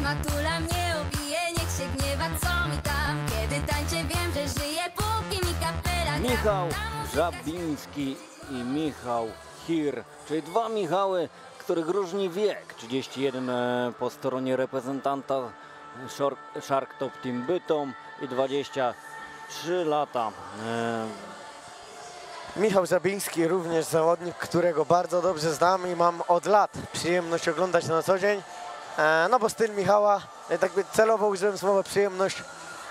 Matula mnie obije, niech się gniewa, co mi tam. Kiedy tańczę, wiem, że żyję, póki mi kapela gra. Michał Żabiński i Michał Hir, czyli dwa Michały, których różni wiek. 31 po stronie reprezentanta Shark Top Team Bytom i 23 lata. Michał Żabiński, również zawodnik, którego bardzo dobrze znam i mam od lat przyjemność oglądać na co dzień. No bo styl Michała, tak by celowo użyłem słowa przyjemność,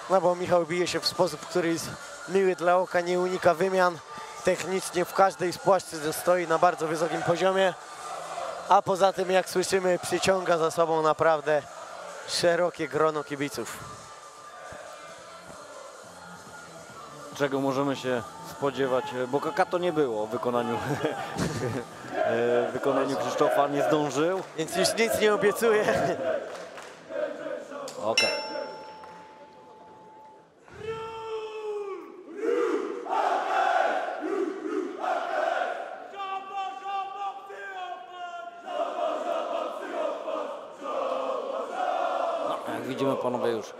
no bo Michał bije się w sposób, który jest miły dla oka, nie unika wymian. Technicznie w każdej z płaszczyzn stoi na bardzo wysokim poziomie, a poza tym, jak słyszymy, przyciąga za sobą naprawdę szerokie grono kibiców. Czego możemy się spodziewać, bo Kakato nie było w wykonaniu, Krzysztofa, nie zdążył. Więc już nic nie obiecuję. Okej. No, jak widzimy, panowie, już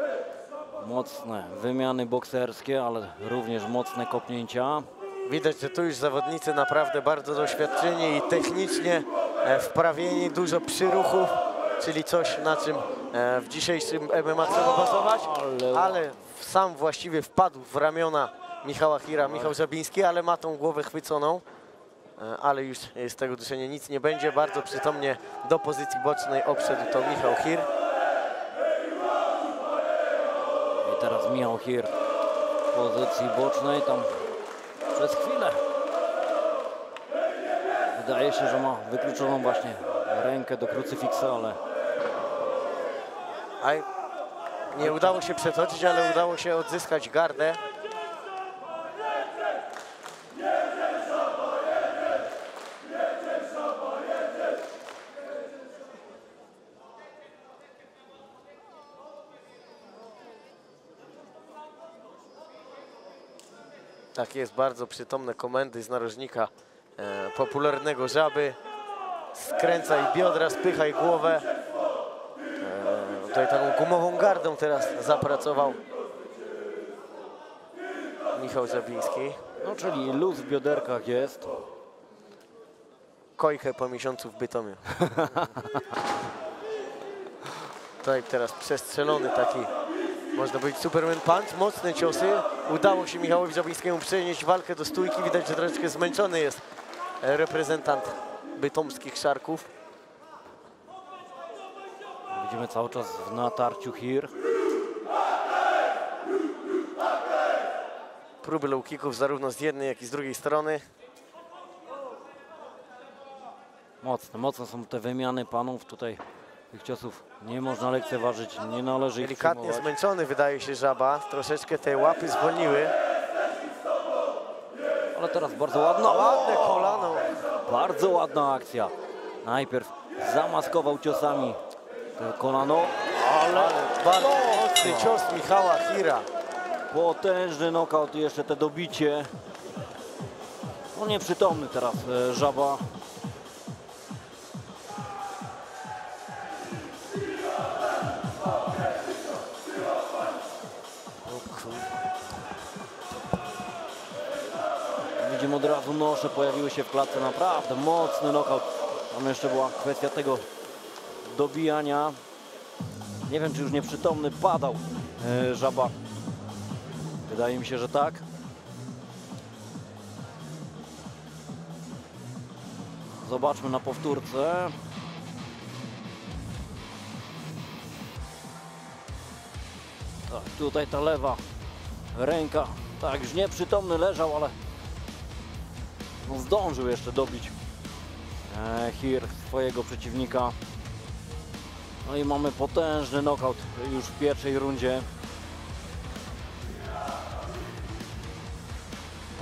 mocne wymiany bokserskie, ale również mocne kopnięcia. Widać, że tu już zawodnicy naprawdę bardzo doświadczeni i technicznie wprawieni, dużo przyruchów, czyli coś, na czym w dzisiejszym MMA trzeba bazować, ale sam właściwie wpadł w ramiona Michała Hira, Michał Żabiński, ale ma tą głowę chwyconą, ale już z tego duszenia nic nie będzie. Bardzo przytomnie do pozycji bocznej obszedł to Michał Hir. I teraz Michał Hir w pozycji bocznej, tam przez chwilę wydaje się, że ma wykluczoną właśnie rękę do krucyfiksa, ale nie udało się przetoczyć, ale udało się odzyskać gardę. Tak jest, bardzo przytomne komendy z narożnika popularnego Żaby. Skręcaj biodra, spychaj głowę. Tutaj taką gumową gardą teraz zapracował Michał Żabiński. no czyli luz w bioderkach jest. Kojkę po miesiącu w Bytomiu. Tutaj teraz przestrzelony taki, można powiedzieć, Superman Punch. Mocne ciosy. Udało się Michałowi Żabińskiemu przenieść walkę do stójki. Widać, że troszeczkę zmęczony jest reprezentant bytomskich Szarków. Widzimy cały czas w natarciu Hir. Próby low kicków zarówno z jednej, jak i z drugiej strony. Mocne są te wymiany panów tutaj. Tych ciosów nie można lekceważyć, nie należy ich Delikatnie przyjmować. zmęczony wydaje się Żaba. Troszeczkę te łapy zwolniły. Ale teraz bardzo ładna. Ładne kolano. Bardzo ładna akcja. Najpierw zamaskował ciosami to kolano, ale Bardzo mocny cios Michała Hira. potężny nokaut i jeszcze te dobicie. No nieprzytomny teraz Żaba. Widzimy od razu nosze pojawiły się w klatce, naprawdę mocny nokaut. Tam jeszcze była kwestia tego dobijania. Nie wiem, czy już nieprzytomny padał Żaba. Wydaje mi się, że tak. Zobaczmy na powtórce. Tak, tutaj ta lewa ręka. Tak, już nieprzytomny leżał, ale no zdążył jeszcze dobić Hir swojego przeciwnika. No i mamy potężny knockout już w pierwszej rundzie.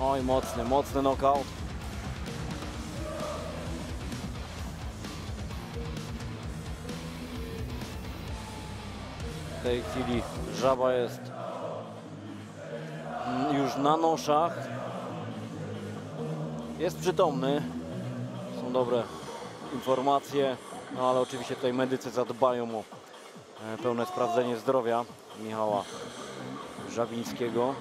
Oj, mocny knockout. W tej chwili Żaba jest już na noszach. Jest przytomny. Są dobre informacje, no ale oczywiście tutaj medycy zadbają o pełne sprawdzenie zdrowia Michała Żabińskiego.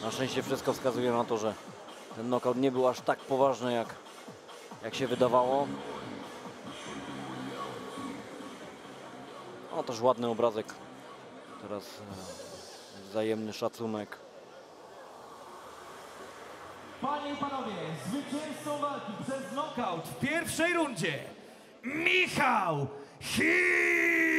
Na szczęście wszystko wskazuje na to, że ten knockout nie był aż tak poważny, jak się wydawało. O, też ładny obrazek. Teraz wzajemny szacunek. Panie i panowie, zwycięzcą walki przez knockout w pierwszej rundzie Michał Hir!